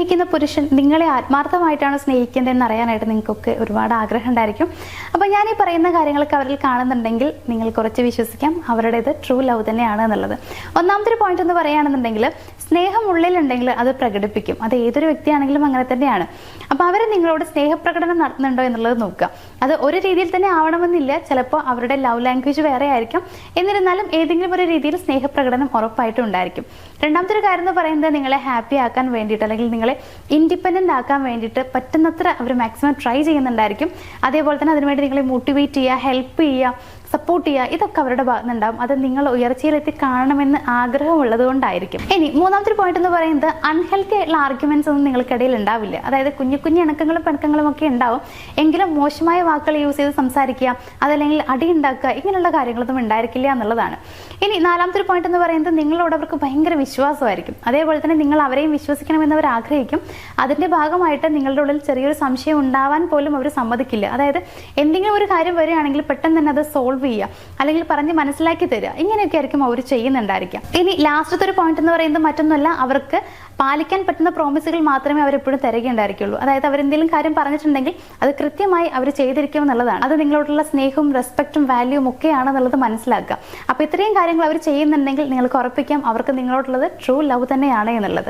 സ്നേഹിക്കുന്ന പുരുഷൻ നിങ്ങളെ ആത്മാർത്ഥമായിട്ടാണ് സ്നേഹിക്കുന്നതെന്ന് അറിയാനായിട്ട് നിങ്ങൾക്കൊക്കെ ഒരുപാട് ആഗ്രഹം ഉണ്ടായിരിക്കും. അപ്പോൾ ഞാൻ ഈ പറയുന്ന കാര്യങ്ങളൊക്കെ അവരിൽ കാണുന്നുണ്ടെങ്കിൽ നിങ്ങൾ കുറച്ച് വിശ്വസിക്കാം അവരുടേത് ട്രൂ ലവ് തന്നെയാണ് എന്നുള്ളത്. ഒന്നാമത്തെ ഒരു പോയിന്റ് എന്ന് പറയുകയാണെന്നുണ്ടെങ്കിൽ, സ്നേഹം ഉള്ളിലുണ്ടെങ്കിൽ അത് പ്രകടിപ്പിക്കും. അത് ഏതൊരു വ്യക്തിയാണെങ്കിലും അങ്ങനെ തന്നെയാണ്. അപ്പോൾ അവർ നിങ്ങളോട് സ്നേഹപ്രകടനം നടത്തുന്നുണ്ടോ എന്നുള്ളത് നോക്കുക. അത് ഒരു രീതിയിൽ തന്നെ ആവണമെന്നില്ല. ചിലപ്പോൾ അവരുടെ ലവ് ലാംഗ്വേജ് വേറെ ആയിരിക്കും. എന്നിരുന്നാലും ഏതെങ്കിലും ഒരു രീതിയിൽ സ്നേഹപ്രകടനം ഉറപ്പായിട്ടും ഉണ്ടായിരിക്കും. രണ്ടാമത്തെ ഒരു കാര്യം എന്ന് പറയുന്നത്, നിങ്ങളെ ഹാപ്പി ആക്കാൻ വേണ്ടിയിട്ട് അല്ലെങ്കിൽ നിങ്ങളെ ഇൻഡിപെൻഡന്റ് ആക്കാൻ വേണ്ടിയിട്ട് പറ്റുന്നത്ര അവർ മാക്സിമം ട്രൈ ചെയ്യുന്നുണ്ടായിരിക്കും. അതേപോലെ തന്നെ അതിനുവേണ്ടി നിങ്ങളെ മോട്ടിവേറ്റ് ചെയ്യുക, ഹെൽപ്പ് ചെയ്യുക, സപ്പോർട്ട് ചെയ്യുക, ഇതൊക്കെ അവരുടെ ഭാഗത്ത് നിന്നുണ്ടാവും. അത് നിങ്ങൾ ഉയർച്ചയിലെത്തി കാണണമെന്ന് ആഗ്രഹമുള്ളത് കൊണ്ടായിരിക്കും. ഇനി മൂന്നാമത്തെ പോയിന്റ് എന്ന് പറയുന്നത്, അൺഹെൽത്തി ആയിട്ടുള്ള ആർഗ്യുമെന്റ്സ് ഒന്നും നിങ്ങൾക്കിടയിൽ ഉണ്ടാവില്ല. അതായത് കുഞ്ഞു കുഞ്ഞു ഇണക്കങ്ങളും പിണക്കങ്ങളും ഒക്കെ ഉണ്ടാവും. എങ്കിലും മോശമായ വാക്കുകൾ യൂസ് ചെയ്ത് സംസാരിക്കുക, അതല്ലെങ്കിൽ അടി ഉണ്ടാക്കുക, ഇങ്ങനെയുള്ള കാര്യങ്ങളൊന്നും ഉണ്ടായിരിക്കില്ല എന്നുള്ളതാണ്. ഇനി നാലാമത്തെ ഒരു പോയിന്റ് എന്ന് പറയുന്നത്, നിങ്ങളോട് അവർക്ക് ഭയങ്കര വിശ്വാസമായിരിക്കും. അതേപോലെ തന്നെ നിങ്ങൾ അവരെയും വിശ്വസിക്കണമെന്ന് അവർ ആഗ്രഹിക്കും. അതിന്റെ ഭാഗമായിട്ട് നിങ്ങളുടെ ഉള്ളിൽ ചെറിയൊരു സംശയം ഉണ്ടാവാൻ പോലും അവർ സമ്മതിക്കില്ല. അതായത് എന്തെങ്കിലും ഒരു കാര്യം വരികയാണെങ്കിൽ പെട്ടെന്ന് തന്നെ അത് സോൾവ് ചെയ്യുക, അല്ലെങ്കിൽ പറഞ്ഞ് മനസ്സിലാക്കി തരിക, ഇങ്ങനെയൊക്കെ ആയിരിക്കും അവർ ചെയ്യുന്നുണ്ടായിരിക്കാം. ഇനി ലാസ്റ്റത്തെ ഒരു പോയിന്റ് എന്ന് പറയുന്നത് മറ്റൊന്നുമല്ല, അവർക്ക് പാലിക്കാൻ പറ്റുന്ന പ്രോമിസുകൾ മാത്രമേ അവരെപ്പോഴും തരികയുണ്ടായിരിക്കുള്ളൂ. അതായത് അവരെന്തെങ്കിലും കാര്യം പറഞ്ഞിട്ടുണ്ടെങ്കിൽ അത് കൃത്യമായി അവർ ചെയ്തിരിക്കും എന്നുള്ളതാണ്. അത് നിങ്ങളോടുള്ള സ്നേഹവും റെസ്പെക്റ്റും വാല്യൂവും ഒക്കെയാണെന്നുള്ളത് മനസ്സിലാക്കുക. അപ്പോൾ ഇത്രയും കാര്യങ്ങൾ അവർ ചെയ്യുന്നുണ്ടെങ്കിൽ നിങ്ങൾക്ക് ഉറപ്പിക്കാം അവർക്ക് നിങ്ങളോടുള്ളത് ട്രൂ ലവ് തന്നെയാണ് എന്നുള്ളത്.